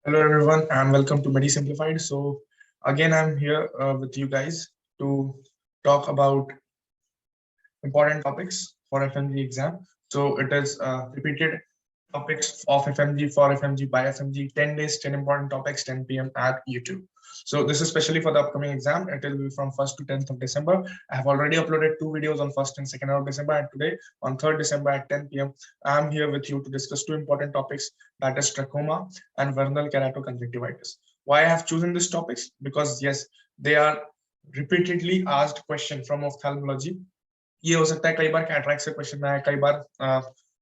Hello everyone and welcome to Medi Simplified. So again, I'm here with you guys to talk about important topics for FMG exam. So it is repeated topics of FMG for FMG by FMG, 10 days, 10 important topics, 10 p.m. at YouTube. So this is especially for the upcoming exam. It will be from 1st to 10th of December. I have already uploaded 2 videos on 1st and 2nd of December, and today on 3rd December at 10 p.m. I'm here with you to discuss two important topics, that is trachoma and vernal keratoconjunctivitis. Why I have chosen these topics? Because yes, they are repeatedly asked question from ophthalmology. ये हो सकता है कई बार cataract से question ना आए, कई बार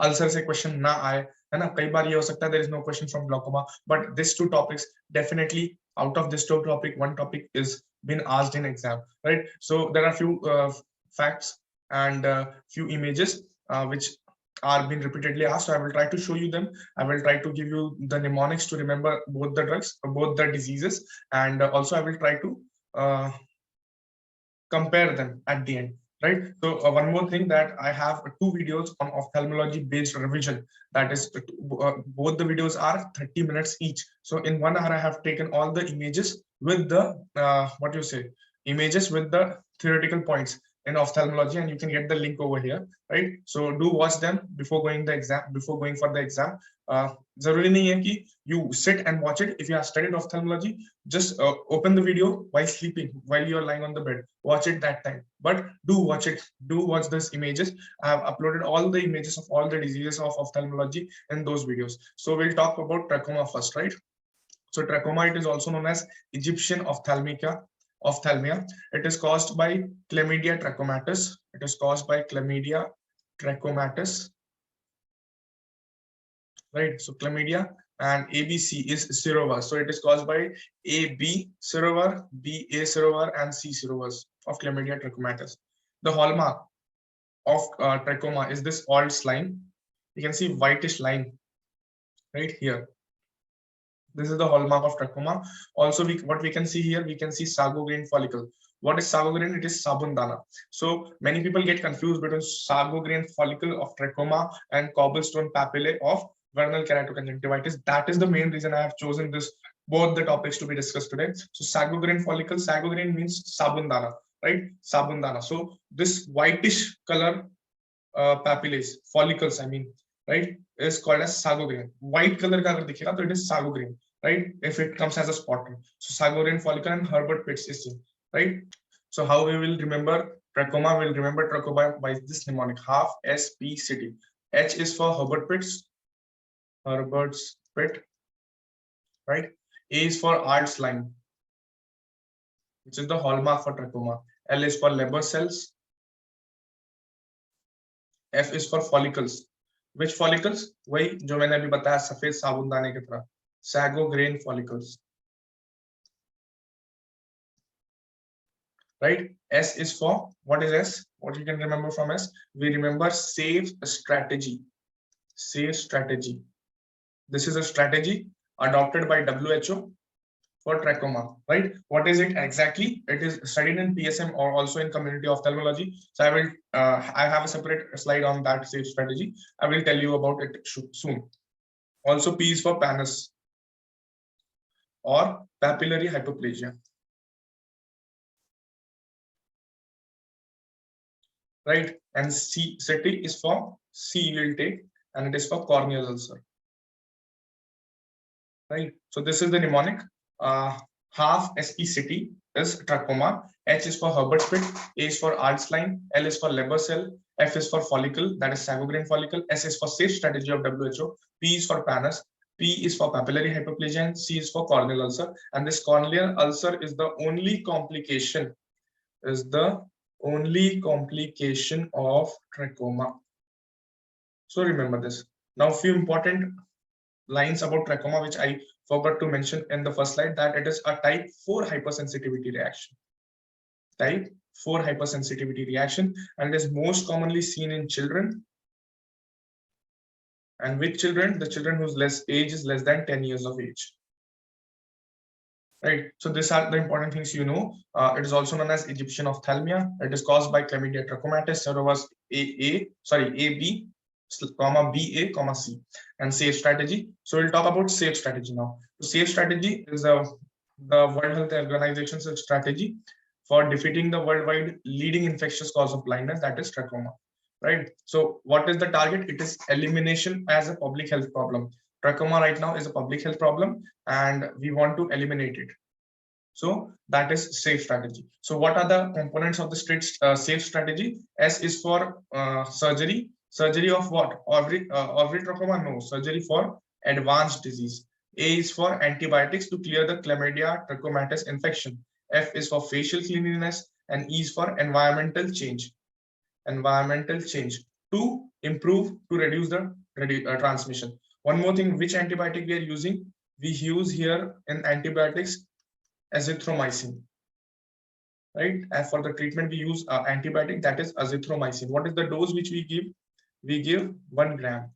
ulcer से क्वेश्चन ना आए, है ना. कई बार ये हो सकता है there is no question from glaucoma, but this two topics definitely out of this two topic, one topic is been asked in exam, right? So there are few facts and few images which are being repeatedly asked. So I will try to show you them. I will try to give you the mnemonics to remember both the drugs, both the diseases, and also I will try to uh, compare them at the end, right? So one more thing, that I have two videos on ophthalmology based revision. That is, both the videos are 30 minutes each. So in 1 hour, I have taken all the images with the what you say, images with the theoretical points in ophthalmology, and you can get the link over here, right? So do watch them before going the exam, before going for the exam. जरूरी नहीं है कि you sit and watch it. If you have studied ophthalmology, just open the video while sleeping, while you're lying on the bed, watch it that time. But do watch it, do watch these images. I have uploaded all the images of all the diseases of ophthalmology in those videos. So we'll talk about trachoma first, right? So trachoma, it is also known as Egyptian ophthalmia. It is caused by Chlamydia trachomatis. It is caused by Chlamydia trachomatis, right? So chlamydia, and ABC is serovar. So it is caused by AB serovar, BA serovar, and C serovars of Chlamydia trachomatis. The hallmark of trachoma is this Olds line. You can see whitish line right here. This is the hallmark of trachoma. Also, what we can see here, we can see sago grain follicle. What is sago grain? It is sabundana. So many people get confused between sago grain follicle of trachoma and cobblestone papillae of vernal keratoconjunctivitis. That is the main reason I have chosen this, both the topics to be discussed today. So sago grain follicle, sago grain means sabundana, right? Sabundana. So this whitish color papillae, follicles, I mean, right, is called as sago grain. White color का अगर दिखेगा तो it is sago grain, right? If it comes as a spot. So sago grain follicle and Herbert Pitt's is seen, right? So how we will remember trachoma? We'll remember trachoma by this mnemonic: half SPCT. H is for Herbert Pitt's, Herbert's Pitt, right? A is for Art's line, which is the hallmark for trachoma. L is for Leber cells. F is for follicles. Which follicles? वही जो मैंने अभी बताया, सफेद साबुनदाने की तरह, sago grain follicles, right? S is for, what is S? What you can remember from S? We remember safe strategy. Safe strategy. This is a strategy adopted by WHO for trachoma, right? What is it exactly? It is studied in PSM or also in community ophthalmology. So I have a separate slide on that safe strategy. I will tell you about it soon. Also, P is for pannus or papillary hyperplasia, right? And CETI is for C will take, and it is for corneal ulcer, right? So this is the mnemonic. Half SPCT is trachoma. H is for Herbert's Pitt. A is for Art's line. L is for Leber cell. F is for follicle, that is sago grain follicle. S is for safe strategy of WHO. P is for pannus. P is for papillary hyperplasia, and C is for corneal ulcer. And this corneal ulcer is the only complication, of trachoma. So remember this. Now, few important lines about trachoma which I forgot to mention in the first slide, that it is a type 4 hypersensitivity reaction. Type 4 hypersensitivity reaction, and is most commonly seen in children. And with children, the children whose age is less than 10 years of age. Right. So these are the important things you know. It is also known as Egyptian ophthalmia. It is caused by Chlamydia trachomatis, serovirus AB, comma BA, comma C. And safe strategy. So we'll talk about safe strategy now. So SAFE strategy is the World Health Organization's strategy for defeating the worldwide leading infectious cause of blindness, that is trachoma. Right. So what is the target? It is elimination as a public health problem. Trachoma right now is a public health problem, and we want to eliminate it. So that is SAFE strategy. So what are the components of the SAFE strategy? S is for surgery. Surgery of what? Ovary trachoma? No. Surgery for advanced disease. A is for antibiotics to clear the chlamydia trachomatis infection. F is for facial cleanliness, and E is for environmental change. Environmental change to improve, to reduce the transmission. One more thing, which antibiotic we are using? We use here in antibiotics azithromycin, right? And for the treatment we use antibiotic, that is azithromycin. What is the dose which we give? We give 1 gram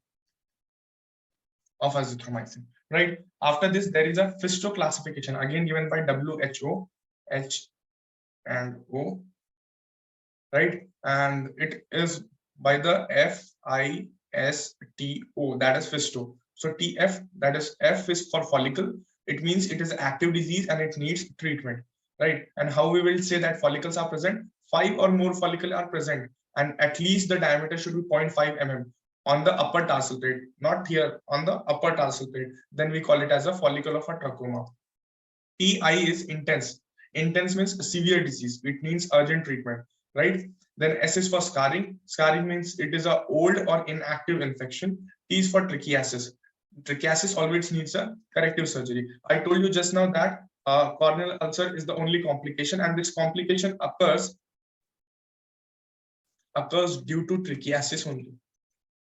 of azithromycin, right? After this, there is a FISTO classification, again given by WHO, H and O, right? And it is by the FISTO, that is FISTO. So TF, that is F is for follicle. It means it is active disease and it needs treatment, right? And how we will say that follicles are present? 5 or more follicles are present, and at least the diameter should be 0.5 mm on the upper tarsal plate, not here, on the upper tarsal plate. Then we call it as a follicle of a trachoma. TI is intense. Intense means severe disease. It needs urgent treatment, right? Then S is for scarring. Scarring means it is a old or inactive infection. T is for trichiasis. Trichiasis always needs a corrective surgery. I told you just now that corneal ulcer is the only complication, and this complication occurs due to trichiasis only,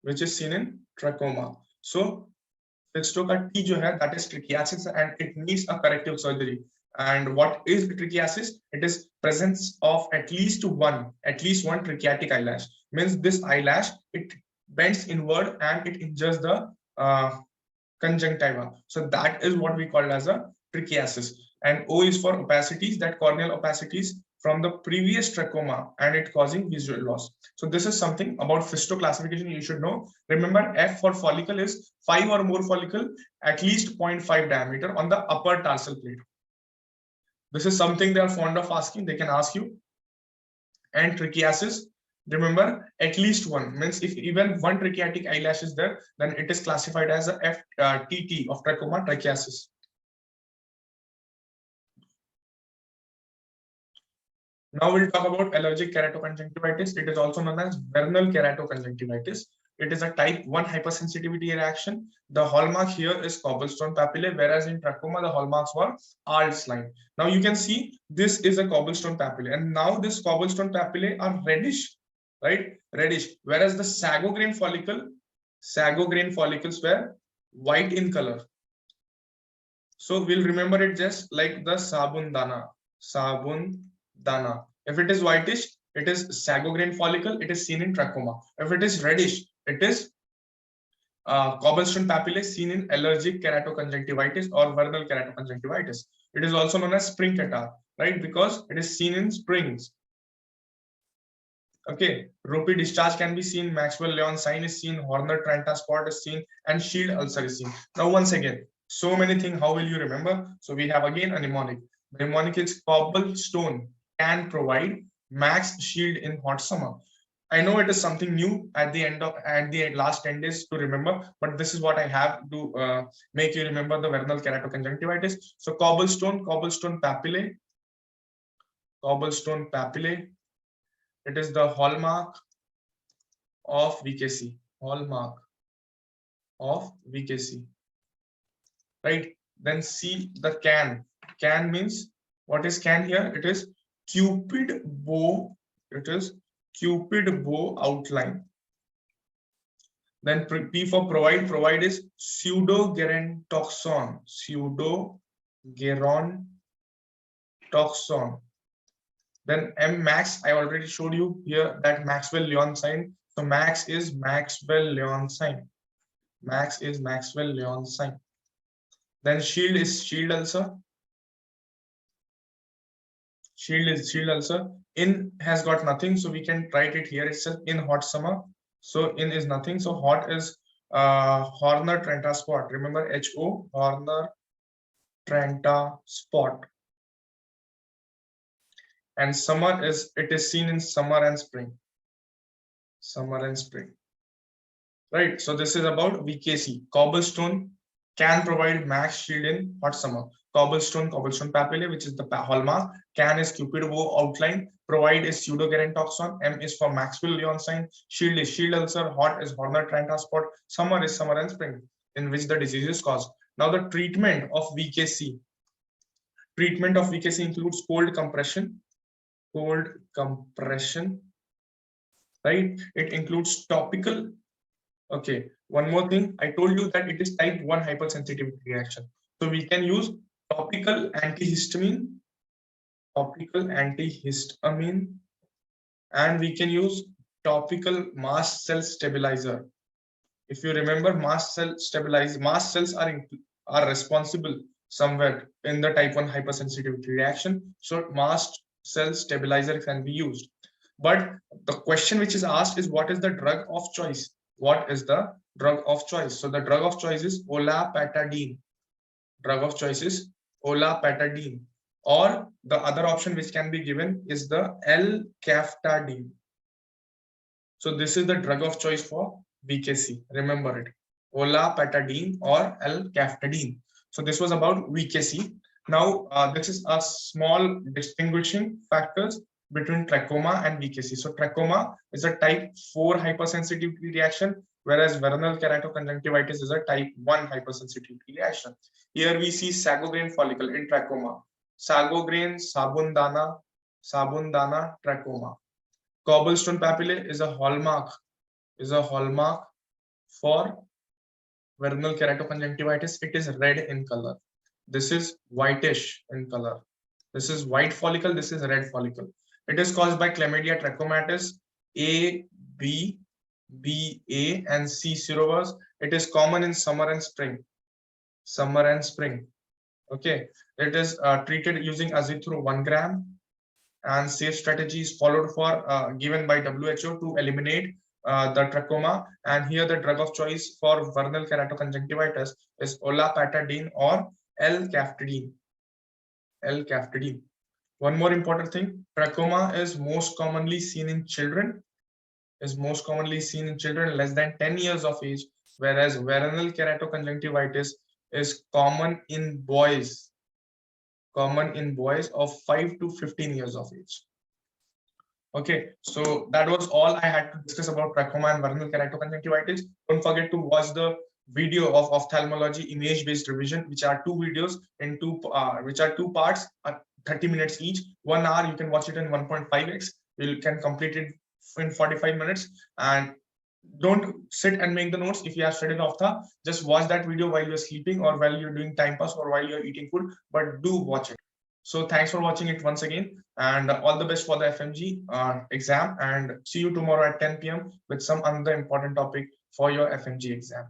which is seen in trachoma. So FISTO ka T jo hai, that is trichiasis, and it needs a corrective surgery. And what is trichiasis? It is presence of at least one trichiatic eyelash. Means this eyelash, it bends inward and it injures the conjunctiva. So that is what we call as a trichiasis. And O is for opacities, that corneal opacities from the previous trachoma, and it causing visual loss. So this is something about FISTO classification you should know. Remember, F for follicle is 5 or more follicle, at least 0.5 diameter on the upper tarsal plate. This is something they are fond of asking. They can ask you. And trichiasis, remember, at least one, means if even one trichiatic eyelash is there, then it is classified as a FTT of trachoma, trichiasis. Now we'll talk about allergic keratoconjunctivitis. It is also known as vernal keratoconjunctivitis. It is a type 1 hypersensitivity reaction. The hallmark here is cobblestone papillae, whereas in trachoma the hallmarks were Arld's line. Now you can see this is a cobblestone papillae, and now this cobblestone papillae are reddish, right? Reddish, whereas the sago grain follicles were white in color. So we'll remember it just like the sabun dana. If it is whitish, it is sago grain follicle. It is seen in trachoma. If it is reddish, it is cobblestone papillae, seen in allergic keratoconjunctivitis or vernal keratoconjunctivitis. It is also known as spring catarrh, right? Because it is seen in springs. Okay, ropey discharge can be seen, Maxwell-Lyon sign is seen, Horner-Trenta spot is seen, and shield ulcer is seen. Now, once again, so many things. How will you remember? So we have again a mnemonic. The mnemonic is cobblestone can provide max shield in hot summer. I know it is something new at the last 10 days to remember, but this is what I have to make you remember the vernal keratoconjunctivitis. So cobblestone papillae. It is the hallmark of VKC. Right? Then see the can. Can means, what is can here? It is Cupid bow. It is Cupid bow outline. Then P for provide. Provide is pseudogerontoxin. Then M max, I already showed you here that Maxwell-Lyon sign. So max is Maxwell-Lyon sign. Then shield is shield ulcer. In has got nothing, so we can write it here itself, in hot summer. So in is nothing. So hot is Horner-Trenta spot. Remember HO, Trenta spot. And summer is, it is seen in summer and spring. Summer and spring. Right. So this is about VKC. Cobblestone can provide max shield in hot summer. Cobblestone papilla, which is the hallmark. Can is Cupid bow outline. Provide is pseudogerantoxon. M is for Maxwell Leon sign. Shield is shield ulcer. Hot is Horner Trenta spot. Summer is summer and spring, in which the disease is caused. Now the treatment of VKC. Treatment of VKC includes cold compression. Cold compression. Right. It includes topical. Okay, one more thing. I told you that it is type 1 hypersensitivity reaction. So we can use topical antihistamine, and we can use topical mast cell stabilizer. If you remember, mast cells are responsible somewhere in the type 1 hypersensitivity reaction. So mast cell stabilizer can be used. But the question which is asked is, what is the drug of choice? What is the drug of choice? So the drug of choice is olapatadine. Drug of choice is olapatadine. Or the other option which can be given is the L-caftadine. So this is the drug of choice for VKC. Remember it. Olapatadine or L-caftadine. So this was about VKC. Now this is a small distinguishing factors between trachoma and VKC. So trachoma is a type 4 hypersensitivity reaction, whereas vernal keratoconjunctivitis is a type 1 hypersensitivity reaction. Here we see sago-grain follicle in trachoma. Sago-grain, sabundana, trachoma. Cobblestone papillae is a hallmark for vernal keratoconjunctivitis. It is red in color. This is whitish in color. This is white follicle. This is red follicle. It is caused by Chlamydia trachomatis A, B, A, and C serovirus. It is common in summer and spring. Okay. It is treated using azithro 1 gram, and safe strategies followed for given by WHO to eliminate the trachoma. And here the drug of choice for vernal keratoconjunctivitis is olapatadine or L-caftadine. One more important thing, trachoma is most commonly seen in children. Less than 10 years of age, whereas vernal keratoconjunctivitis is common in boys of 5 to 15 years of age. Okay, so that was all I had to discuss about trachoma and vernal keratoconjunctivitis. Don't forget to watch the video of ophthalmology image-based revision, which are two videos in two parts, 30 minutes each. 1 hour, you can watch it in 1.5x. You can complete it in 45 minutes. And don't sit and make the notes. If you have studied ophtha, just watch that video while you're sleeping or while you're doing time pass or while you're eating food, but do watch it. So thanks for watching it once again, and all the best for the FMG exam, and see you tomorrow at 10 p.m. with some other important topic for your FMG exam.